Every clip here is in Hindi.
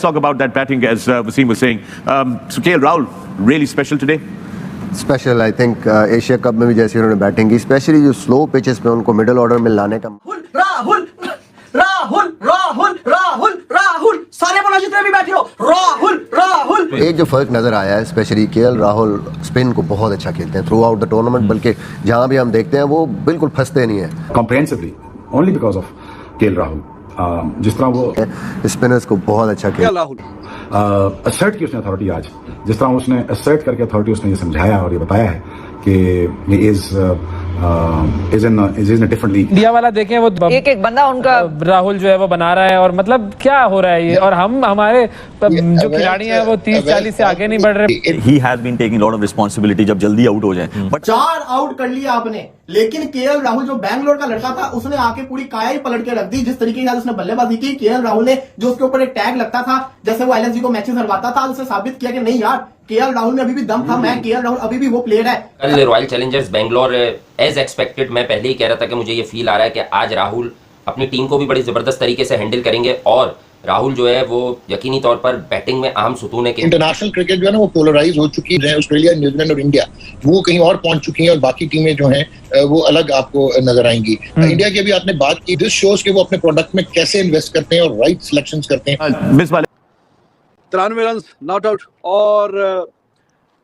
let's talk about that batting, as Wasim was saying. So KL Rahul, really special today. Special I think Asia cup में भी जैसे उन्होंने बैटिंग की, स्पेशली जो स्लो पिचेस पे उनको मिडिल ऑर्डर में लाने का। राहुल राहुल राहुल राहुल राहुल सारे बॉलर जितने भी बैठे हो, राहुल राहुल। एक जो फर्क नजर आया है, स्पेशली केएल राहुल स्पिन को बहुत अच्छा खेलते हैं थ्रू आउट द टूर्नामेंट, बल्कि जहां भी हम देखते हैं वो बिल्कुल फंसते नहीं है comprehensively, only because of KL Rahul. जिस तरह वो स्पिनर्स को बहुत अच्छा खेल राहुल असर्ट की उसने अथॉरिटी, आज जिस तरह उसने असर्ट करके अथॉरिटी उसने ये समझाया और ये बताया है कि is in different league. India वाला देखें, वो एक बंदा उनका राहुल जो है वो बना रहा है, और मतलब क्या हो रहा है ये, और हमारे जो खिलाड़ी हैं वो 30-40 से आगे नहीं बढ़ रहे। He has been taking a lot of responsibility जब जल्दी आउट हो जाए। बट 4 आउट कर लिया आपने, लेकिन केएल राहुल जो बैंगलोर का लड़का था उसने आके पूरी काया ही पलट के रख दी। जिस तरीके से उसने बल्लेबाजी की, केएल राहुल ने जो उसके ऊपर एक टैग लगता था, जैसे वो एलएसजी को मैचेस हरवाता था, उसे साबित किया कि नहीं यार, केएल राहुल में अभी भी दम था, मैं केएल राहुल अभी भी वो प्लेयर है। कल royal challengers Bangalore as expected, मैं पहले ही कह रहा था कि मुझे ये फील आ रहा है कि आज राहुल अपनी टीम को भी बड़ी जबरदस्त तरीके से हैंडल करेंगे, और राहुल जो है वो यकीनी तौर पर बैटिंग में अहम सुतून है। इंटरनेशनल क्रिकेट जो है ना वो पोलराइज हो चुकी है, ऑस्ट्रेलिया, न्यूजीलैंड और इंडिया वो कहीं और पहुंच चुकी हैं, और बाकी टीमें जो हैं वो अलग आपको नजर आएंगी। इंडिया की भी आपने बात की, दिस शोज के वो अपने प्रोडक्ट में कैसे इन्वेस्ट करते हैं और राइट सिलेक्शंस करते हैं। 93 रन नॉट आउट, और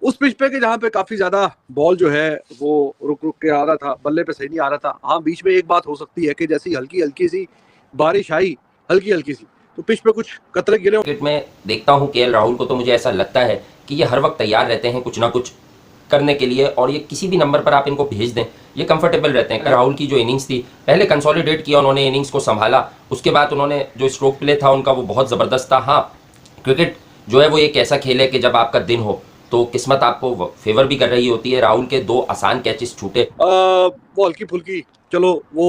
उस पिच पे कि जहाँ पे काफी ज्यादा बॉल जो है वो रुक के आ रहा था, बल्ले पे सही नहीं आ रहा था। हाँ, बीच में एक बात हो सकती है कि जैसी हल्की हल्की सी बारिश आई, हल्की हल्की सी, तो पिच पे कुछ कतरे गिरे। क्रिकेट में देखता हूँ केएल राहुल को, तो मुझे ऐसा लगता है कि ये हर वक्त तैयार रहते हैं कुछ ना कुछ करने के लिए, और ये किसी भी नंबर पर आप इनको भेज दें ये कंफर्टेबल रहते हैं। राहुल की जो इनिंग्स थी, पहले कंसोलिडेट किया उन्होंने, इनिंग्स को संभाला, उसके बाद उन्होंने जो स्ट्रोक प्ले था उनका वो बहुत ज़बरदस्त था। हाँ, क्रिकेट जो है वो एक ऐसा खेल है कि जब आपका दिन हो तो किस्मत आपको फेवर भी कर रही होती है। राहुल के 2 आसान कैचेस छूटे, वो हल्की फुल्की, चलो वो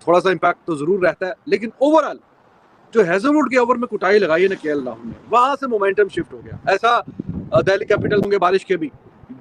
थोड़ा सा इम्पैक्ट तो जरूर रहता है, लेकिन ओवरऑल जो हैजलवुड के ओवर में कुटाई लगाई है ना केएल राहुल ने, वहां से मोमेंटम शिफ्ट हो गया। ऐसा दिल्ली कैपिटल होंगे बारिश के भी,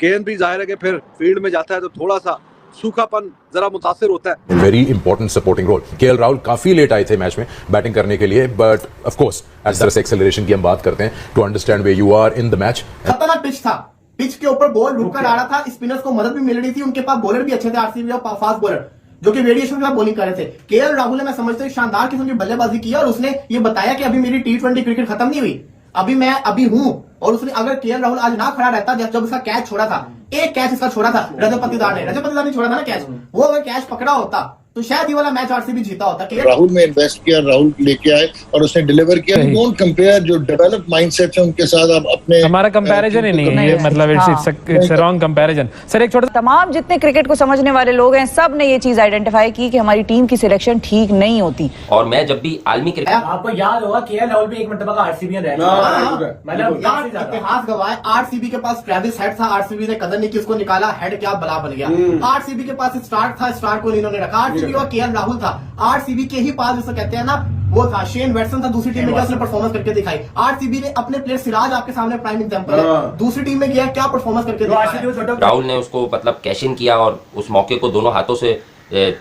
गेंद भी जाहिर है कि फिर फील्ड में जाता है तो थोड़ा सा सूखापन जरा मुतासिर होता है। Very important supporting role. KL Rahul काफी लेट आए थे मैच में बैटिंग करने के लिए, बट ऑफ कोर्स इस तरह से एक्सेलरेशन की हम बात करते हैं to understand where you are in the match. खतरनाक पिच था, पिच के ऊपर बॉल रुक कर आ रहा था, स्पिनर्स को मदद भी मिल रही थी, उनके पास बॉलर भी अच्छे थे, आरसीबी और फास्ट बॉलर जो कि वेरिएशन में बॉलिंग कर रहे थे। केएल राहुल ने, मैं समझता हूं, शानदार किस्म की बल्लेबाजी की, और उसने ये बताया कि अभी मेरी T20 क्रिकेट खत्म नहीं हुई, अभी मैं अभी हूं। और उसने, अगर केएल राहुल आज ना खड़ा रहता, जब इसका कैच छोड़ा था, एक कैच इसका छोड़ा था रजत पाटीदार ने छोड़ा था ना कैच, वो अगर कैच पकड़ा होता तो शायद ये वाला मैच आरसीबी जीता होता। राहुल में इन्वेस्ट किया, राहुल लेके आए और उसने डिलीवर किया। डोंट कंपेयर जो डेवलप माइंडसेट है उनके साथ आप अपने, हमारा कंपैरिजन ही नहीं है, मतलब it's a wrong comparison. Sir एक छोटा, तमाम जितने क्रिकेट को समझने वाले लोग हैं सब ने ये चीज आइडेंटिफाई की कि हमारी टीम की सिलेक्शन ठीक नहीं होती। और मैं जब भी आलमी क्रिकेट, आपको याद होगा केएल राहुल भी एक मरतबा का आरसीबी रह गया, मतलब इतिहास गवाए। आरसीबी के पास ट्रेविस हेड था, आरसीबी ने कदर नहीं की, उसको निकाला, हेड क्या बला बन गया। आरसीबी के पास स्टार्ट था, स्टार्ट को इन्होंने रखा। आरसीबी और केएल राहुल, आरसीबी के ही पास जिसे कहते हैं ना वो था, शेन वैटसन था दूसरी टीम में, उसने परफॉर्मेंस करके दिखाई। आरसीबी ने अपने प्लेयर सिराज आपके सामने प्राइम एग्जांपल है, दूसरी टीम में गया क्या परफॉर्मेंस करके दिखाया। राहुल ने उसको मतलब कैश इन किया और उस मौके को दोनों हाथों से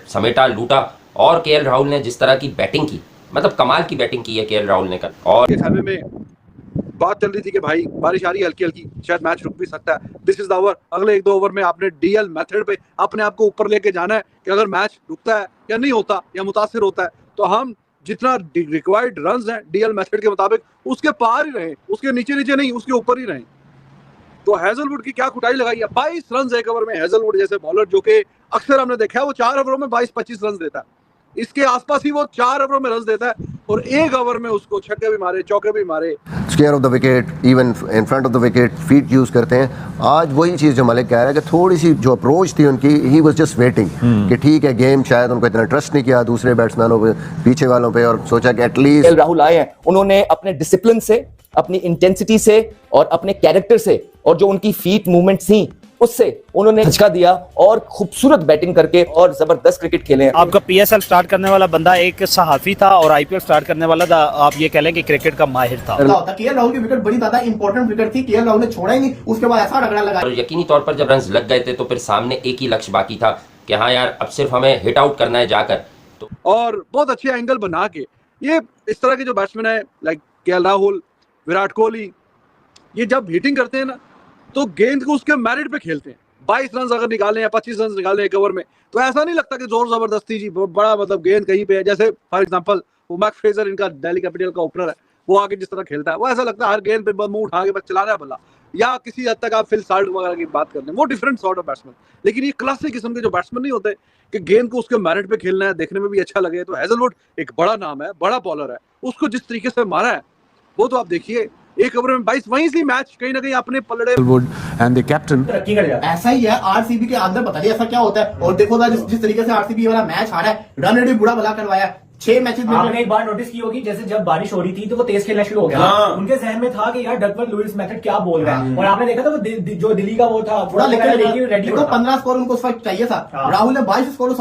समेटा, लूटा। और केएल राहुल ने जिस तरह की बैटिंग की, मतलब कमाल की बैटिंग की है केएल राहुल ने कल। और में बात चल रही थी कि भाई बारिश आ रही है हल्की हल्की, शायद मैच रुक भी सकता है, दिस इज द ओवर। अगले 1-2 ओवर में आपने डीएल मेथड पे अपने आप को ऊपर लेके जाना है कि अगर मैच रुकता है या नहीं होता या मुतासिर होता है तो हम जितना रिक्वायर्ड रन्स हैं डीएल मेथड के मुताबिक उसके पार ही रहें, उसके नीचे नीचे नहीं, उसके ऊपर ही रहें। तो हैजलवुड की क्या कुटाई लगाई है, 22 रन एक ओवर में। हैजलवुड जैसे बॉलर जो कि अक्सर हमने देखा है वो 4 ओवरों में 22-25 रन देता है, इसके आसपास ही वो 4 ओवरों में रन देता है, और 1 ओवर में उसको छक्के भी मारे, चौके भी मारे, square of the wicket, even in front of the wicket, feet use करते हैं। आज वही चीज जो मलिक कह रहा है कि थोड़ी सी जो अप्रोच थी उनकी, ही वाज जस्ट वेटिंग कि ठीक है, गेम शायद उनको इतना ट्रस्ट नहीं किया दूसरे बैट्समैनों पे, पीछे वालों पे, और सोचा कि एटलीस्ट राहुल आए हैं, उन्होंने अपने डिसिप्लिन से, अपनी इंटेंसिटी से और अपने कैरेक्टर से और जो उनकी फीट मूवमेंट थी उससे उन्होंने झटका दिया और खूबसूरत बैटिंग करके और जबरदस्त क्रिकेट खेले। आपका पीएसएल स्टार्ट करने वाला बंदा एक सहाफी था और आईपीएल स्टार्ट करने वाला था, आप ये कह लें कि क्रिकेट का माहिर था। केएल राहुल की विकेट बड़ी ज्यादा इंपॉर्टेंट विकेट थी, केएल राहुल ने छोड़ा ही नहीं, उसके बाद ऐसा रगड़ा लगा। और यकीनी तौर पर जब रन लग गए थे तो फिर सामने एक ही लक्ष्य बाकी था कि हाँ यार अब सिर्फ हमें हिट आउट करना है जाकर। तो और बहुत अच्छे एंगल बना के ये इस तरह के जो बैट्समैन है लाइक केएल राहुल, विराट कोहली, ये जब हिटिंग करते हैं ना तो गेंद को उसके मेरिट पे खेलते हैं। 22 रन अगर निकाले या 25 रन निकाले एक ओवर में, तो ऐसा नहीं लगता कि जोर जबरदस्ती जी बड़ा मतलब गेंद कहीं पे है। जैसे फॉर एग्जांपल वो मैक फ्रेजर, इनका दिल्ली कैपिटल का ओपनर है, वो आगे जिस तरह खेलता है वो ऐसा लगता है हर गेंद पे मुंह उठा के बस चलाना है बल्ला। या किसी हद तक आप फिल साल्ट वगैरह की बात करते हैं, वो डिफरेंट सॉर्ट ऑफ बैट्समैन। लेकिन ये क्लासिक किस्म के जो बैट्समैन नहीं होते कि गेंद को उसके मेरिट पे खेलना है, देखने में भी अच्छा लगे। तो हैजलवुड एक बड़ा नाम है, बड़ा बॉलर है, उसको जिस तरीके से मारा है वो तो आप देखिए, एक ओवर में 22, वहीं से मैच कहीं ना कहीं अपने पलड़े। एंड द कैप्टन ऐसा ही है आरसीबी के अंदर, पता नहीं ऐसा क्या होता है। और देखो जिस तरीके से आरसीबी वाला मैच हारा है, रन रेट भी बुरा भला करवाया। 6 मैचेस में आपने एक बार नोटिस की होगी, जैसे जब बारिश हो रही थी तो वो तेज खेलना शुरू हो गया। उनके जहन में था कि यार डकवर्थ लुईस मेथड क्या बोल रहा है, और आपने देखा था वो जो दिल्ली का वो था थोड़ा रेडी। देखो 15 स्कोर उनको उस वक्त चाहिए था, राहुल ने 22 स्कोर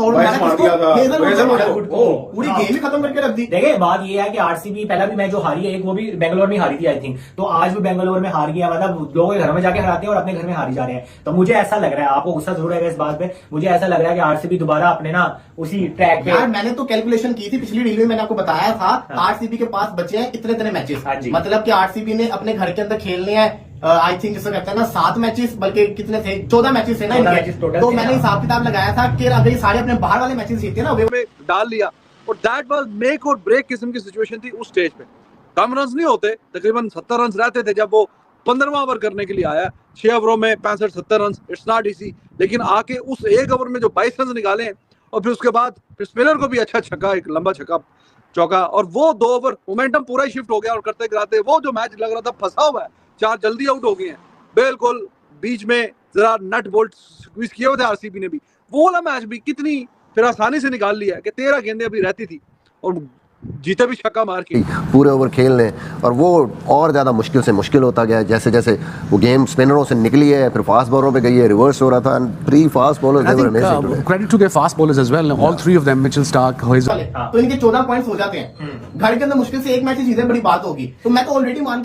पूरी गेम ही खत्म करके रख दी। देखिए बात ये है कि आरसीबी पहला भी मैच जो हारी है, एक वो भी बेंगलोर में हारी थी आई थिंक, तो आज भी बेंगलोर में हार गया। मतलब लोगों के घर में जाके हराते हैं और अपने घर में हारी जा रहे हैं। तो मुझे ऐसा लग रहा है, आपको गुस्सा जरूर है इस बात पे, मुझे ऐसा लग रहा है कि आरसीबी दोबारा अपने ना उसी ट्रैक पे। यार मैंने तो कैलकुलेशन की थी पिछली रील में, मैंने आपको बताया था आरसीबी के पास बचे हैं इतने मैचेस, मतलब कि आरसीबी ने अपने घर के अंदर खेलने हैं आई थिंक जिसे कहते हैं ना 7 मैचेस, बल्कि कितने थे 14 मैचेस थे ना इनके। तो मैंने हिसाब किताब लगाया था कि अगर ये सारे अपने बाहर वाले मैचेस जीते ना वे डाल लिया, और दैट वाज मेक और ब्रेक किस्म की सिचुएशन थी उस स्टेज पे। कम रन नहीं होते, तकरीबन 70 रन रहते थे जब वो 15वां ओवर करने के लिए आया। 6 ओवरों में 65-70 रन, इट्स नॉट इजी। लेकिन आके उस एक ओवर में जो 22 रन निकाले और फिर उसके बाद फिर स्पिनर को भी अच्छा छक्का, एक लंबा छक्का चौका, और वो 2 ओवर मोमेंटम पूरा ही शिफ्ट हो गया। और करते कराते वो जो मैच लग रहा था फंसा हुआ है, 4 जल्दी आउट हो गए हैं, बिल्कुल बीच में जरा नट बोल्ट स्क्वीज किए हुए थे आरसीबी ने भी। वो वाला मैच भी कितनी फिर आसानी से निकाल लिया कि 13 गेंदें अभी रहती थी और जीते भी छक्का मार के पूरे ओवर खेल लें, और वो और ज़्यादा मुश्किल से मुश्किल होता गया जैसे जैसे वो गेम स्पिनरों से निकली है, फिर फास्ट बॉलरों पे गई है, रिवर्स हो रहा था। Three fast bowlers they were amazing today. Credit to their fast bowlers as well, all 3 of them, Mitchell Starc, तो इनके 14 पॉइंट्स हो जाते हैं। घर के अंदर मुश्किल से एक मैच जीते, बड़ी बात होगी। तो मैं तो ऑलरेडी मान